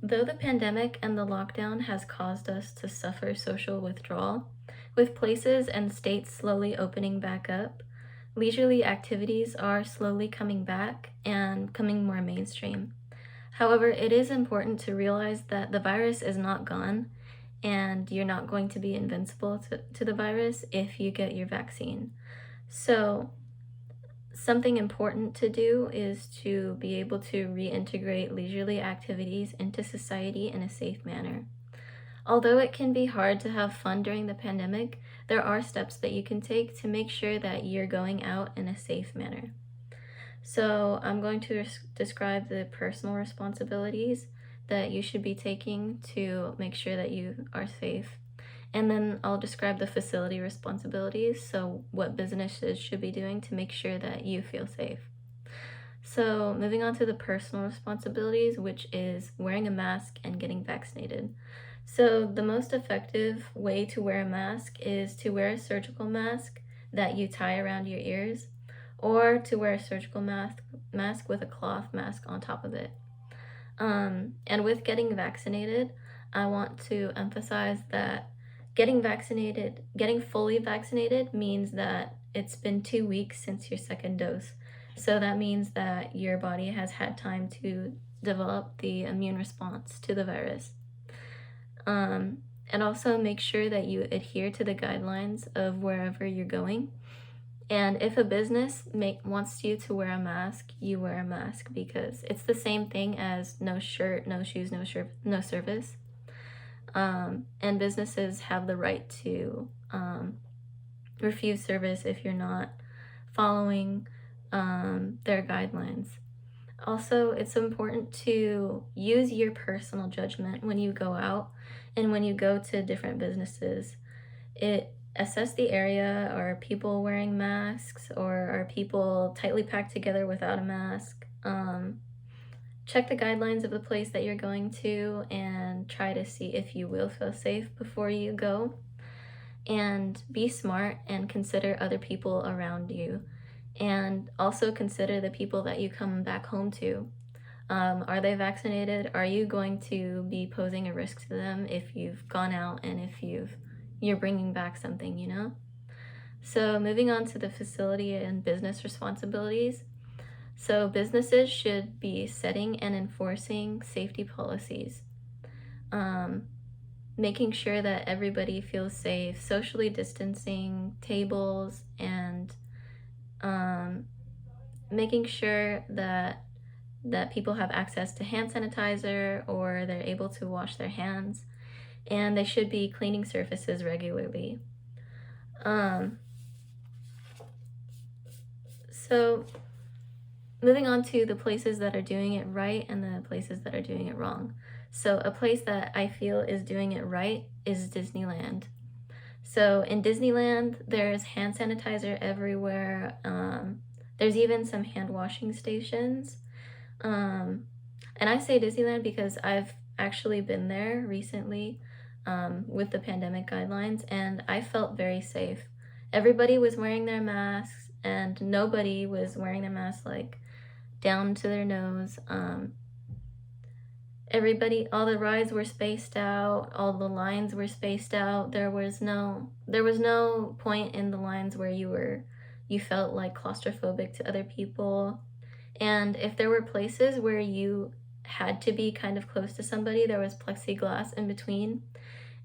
Though the pandemic and the lockdown has caused us to suffer social withdrawal, with places and states slowly opening back up, leisurely activities are slowly coming back and coming more mainstream. However, it is important to realize that the virus is not gone and you're not going to be invincible to the virus if you get your vaccine. So, something important to do is to be able to reintegrate leisurely activities into society in a safe manner. Although it can be hard to have fun during the pandemic, there are steps that you can take to make sure that you're going out in a safe manner. So, I'm going to describe the personal responsibilities that you should be taking to make sure that you are safe. And then I'll describe the facility responsibilities, so what businesses should be doing to make sure that you feel safe. So, moving on to the personal responsibilities, which is wearing a mask and getting vaccinated. So, the most effective way to wear a mask is to wear a surgical mask that you tie around your ears, or to wear a surgical mask with a cloth mask on top of it. And with getting vaccinated, I want to emphasize that getting fully vaccinated means that it's been 2 weeks since your second dose. So that means that your body has had time to develop the immune response to the virus. And also make sure that you adhere to the guidelines of wherever you're going. And if a business wants you to wear a mask, you wear a mask because it's the same thing as no shirt, no shoes, no service. And businesses have the right to refuse service if you're not following their guidelines. Also, it's important to use your personal judgment when you go out and when you go to different businesses. Assess the area. Are people wearing masks, or are people tightly packed together without a mask? Check the guidelines of the place that you're going to and try to see if you will feel safe before you go. And be smart and consider other people around you. And also consider the people that you come back home to. Are they vaccinated? Are you going to be posing a risk to them if you've gone out and if you're bringing back something, you know? So moving on to the facility and business responsibilities. So businesses should be setting and enforcing safety policies, making sure that everybody feels safe, socially distancing tables, and making sure that people have access to hand sanitizer or they're able to wash their hands, and they should be cleaning surfaces regularly. Um, so moving on to the places that are doing it right and the places that are doing it wrong. So a place that I feel is doing it right is Disneyland. So in Disneyland, there's hand sanitizer everywhere. There's even some hand washing stations. Um, and I say Disneyland because I've actually been there recently with the pandemic guidelines, and I felt very safe. Everybody was wearing their masks, and nobody was wearing their masks like down to their nose. All the rides were spaced out, all the lines were spaced out. There was no point in the lines where you felt like claustrophobic to other people. And if there were places where you had to be kind of close to somebody, there was plexiglass in between.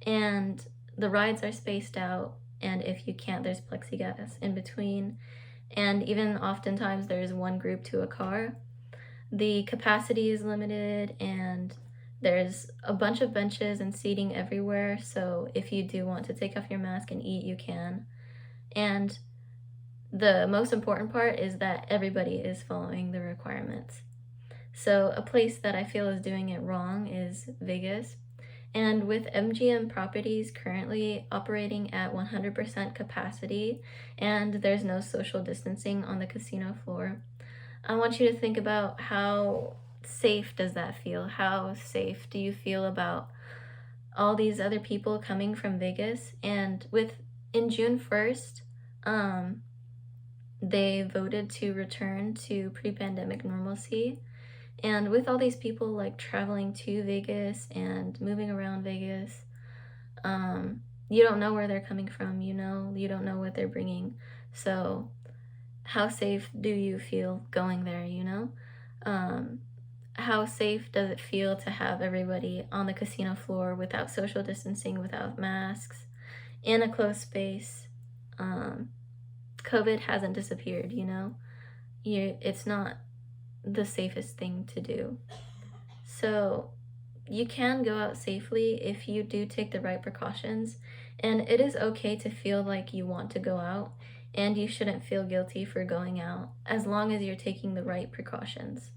And the rides are spaced out, and if you can't, there's plexiglass in between. And even oftentimes there's one group to a car. The capacity is limited, and there's a bunch of benches and seating everywhere, so if you do want to take off your mask and eat, you can. And the most important part is that everybody is following the requirements. So a place that I feel is doing it wrong is Vegas. And with MGM properties currently operating at 100% capacity and there's no social distancing on the casino floor, I want you to think about how safe does that feel? How safe do you feel about all these other people coming from Vegas? And in June 1st, they voted to return to pre-pandemic normalcy, And with all these people like traveling to Vegas and moving around Vegas, you don't know where they're coming from, you don't know what they're bringing. So, how safe do you feel going there, Um, how safe does it feel to have everybody on the casino floor without social distancing, without masks, in a closed space? Um, COVID hasn't disappeared, it's not the safest thing to do. So, you can go out safely if you do take the right precautions, and it is okay to feel like you want to go out, and you shouldn't feel guilty for going out as long as you're taking the right precautions.